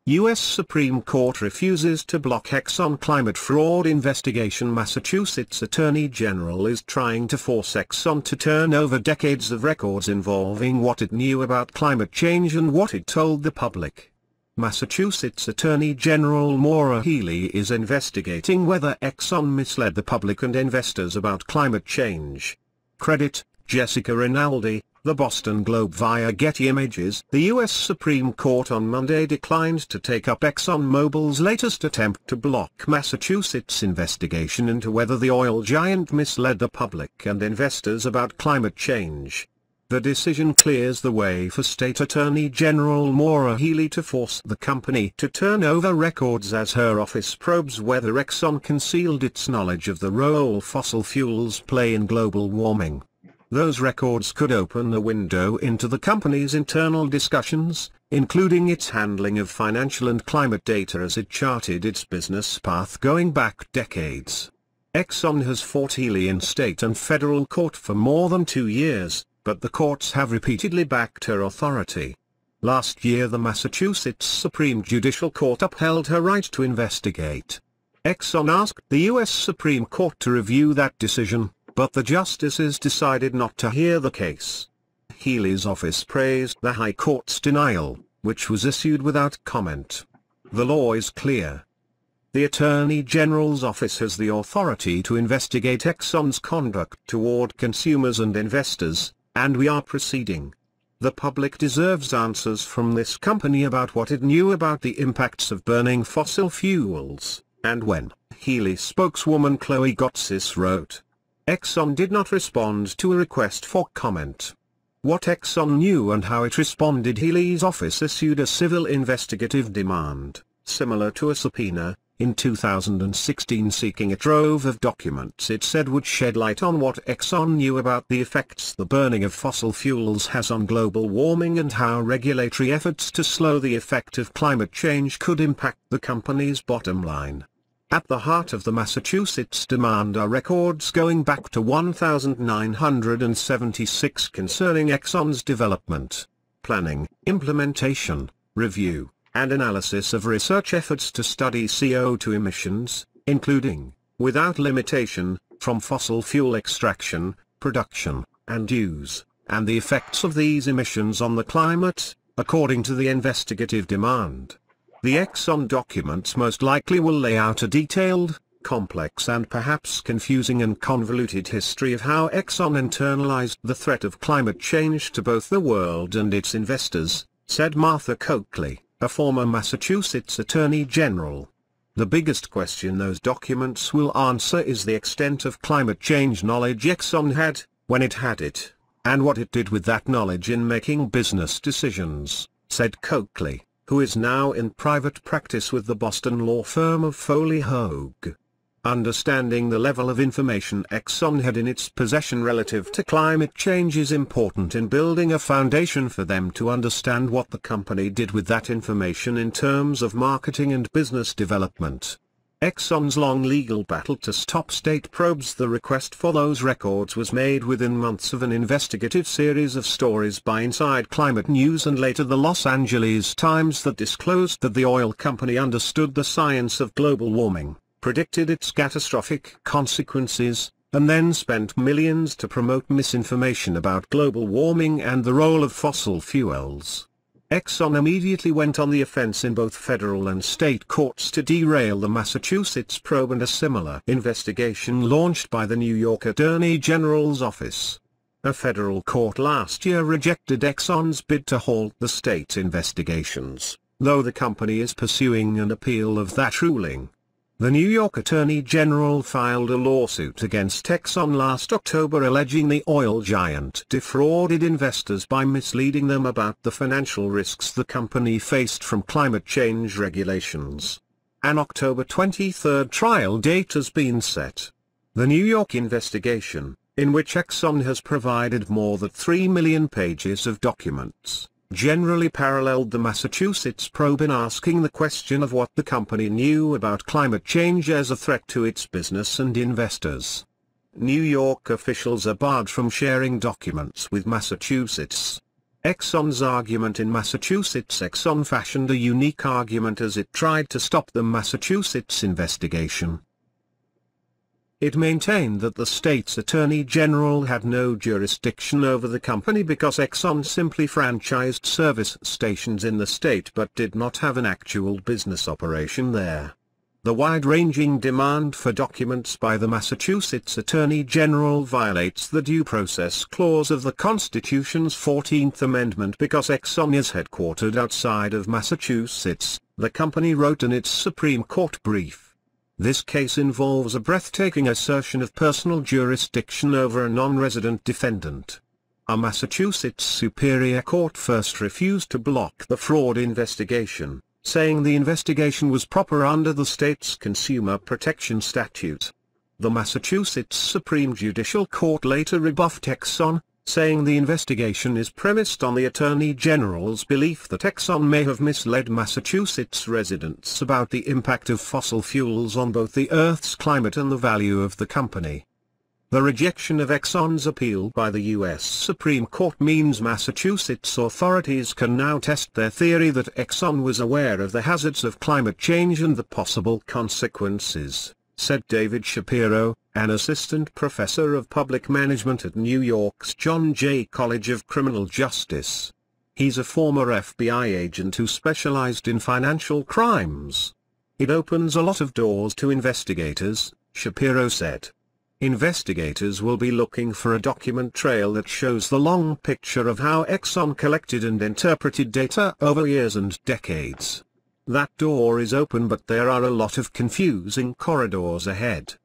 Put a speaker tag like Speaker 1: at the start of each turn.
Speaker 1: U.S. Supreme Court refuses to block Exxon climate fraud investigation. Massachusetts Attorney General is trying to force Exxon to turn over decades of records involving what it knew about climate change and what it told the public. Massachusetts Attorney General Maura Healey is investigating whether Exxon misled the public and investors about climate change. Credit: Jessica Rinaldi, The Boston Globe via Getty Images. The U.S. Supreme Court on Monday declined to take up ExxonMobil's latest attempt to block Massachusetts' investigation into whether the oil giant misled the public and investors about climate change. The decision clears the way for State Attorney General Maura Healey to force the company to turn over records as her office probes whether Exxon concealed its knowledge of the role fossil fuels play in global warming. Those records could open a window into the company's internal discussions, including its handling of financial and climate data as it charted its business path going back decades. Exxon has fought Healey in state and federal court for more than 2 years, but the courts have repeatedly backed her authority. Last year the Massachusetts Supreme Judicial Court upheld her right to investigate. Exxon asked the U.S. Supreme Court to review that decision, but the justices decided not to hear the case. Healey's office praised the High Court's denial, which was issued without comment. The law is clear. The Attorney General's office has the authority to investigate Exxon's conduct toward consumers and investors, and we are proceeding. The public deserves answers from this company about what it knew about the impacts of burning fossil fuels, and when. Healey spokeswoman Chloe Gotsis wrote. Exxon did not respond to a request for comment. What Exxon knew and how it responded. Healey's office issued a civil investigative demand, similar to a subpoena, in 2016 seeking a trove of documents it said would shed light on what Exxon knew about the effects the burning of fossil fuels has on global warming and how regulatory efforts to slow the effect of climate change could impact the company's bottom line. At the heart of the Massachusetts demand are records going back to 1976 concerning Exxon's development, planning, implementation, review, and analysis of research efforts to study CO2 emissions, including, without limitation, from fossil fuel extraction, production, and use, and the effects of these emissions on the climate, according to the investigative demand. The Exxon documents most likely will lay out a detailed, complex and perhaps confusing and convoluted history of how Exxon internalized the threat of climate change to both the world and its investors, said Martha Coakley, a former Massachusetts Attorney General. The biggest question those documents will answer is the extent of climate change knowledge Exxon had, when it had it, and what it did with that knowledge in making business decisions, said Coakley, who is now in private practice with the Boston law firm of Foley Hoag. Understanding the level of information Exxon had in its possession relative to climate change is important in building a foundation for them to understand what the company did with that information in terms of marketing and business development. Exxon's long legal battle to stop state probes. The request for those records was made within months of an investigative series of stories by Inside Climate News and later the Los Angeles Times that disclosed that the oil company understood the science of global warming, predicted its catastrophic consequences, and then spent millions to promote misinformation about global warming and the role of fossil fuels. Exxon immediately went on the offense in both federal and state courts to derail the Massachusetts probe and a similar investigation launched by the New York Attorney General's office. A federal court last year rejected Exxon's bid to halt the state investigations, though the company is pursuing an appeal of that ruling. The New York Attorney General filed a lawsuit against Exxon last October alleging the oil giant defrauded investors by misleading them about the financial risks the company faced from climate change regulations. An October 23 trial date has been set. The New York investigation, in which Exxon has provided more than 3 million pages of documents, generally paralleled the Massachusetts probe in asking the question of what the company knew about climate change as a threat to its business and investors. New York officials are barred from sharing documents with Massachusetts. Exxon's argument in Massachusetts. Exxon fashioned a unique argument as it tried to stop the Massachusetts investigation. It maintained that the state's attorney general had no jurisdiction over the company because Exxon simply franchised service stations in the state but did not have an actual business operation there. The wide-ranging demand for documents by the Massachusetts Attorney General violates the Due Process Clause of the Constitution's 14th Amendment because Exxon is headquartered outside of Massachusetts, the company wrote in its Supreme Court brief. This case involves a breathtaking assertion of personal jurisdiction over a non-resident defendant. A Massachusetts Superior Court first refused to block the fraud investigation, saying the investigation was proper under the state's Consumer Protection Statute. The Massachusetts Supreme Judicial Court later rebuffed Exxon, saying the investigation is premised on the Attorney General's belief that Exxon may have misled Massachusetts residents about the impact of fossil fuels on both the Earth's climate and the value of the company. The rejection of Exxon's appeal by the U.S. Supreme Court means Massachusetts authorities can now test their theory that Exxon was aware of the hazards of climate change and the possible consequences, said David Shapiro, an assistant professor of public management at New York's John Jay College of Criminal Justice. He's a former FBI agent who specialized in financial crimes. It opens a lot of doors to investigators, Shapiro said. Investigators will be looking for a document trail that shows the long picture of how Exxon collected and interpreted data over years and decades. That door is open, but there are a lot of confusing corridors ahead.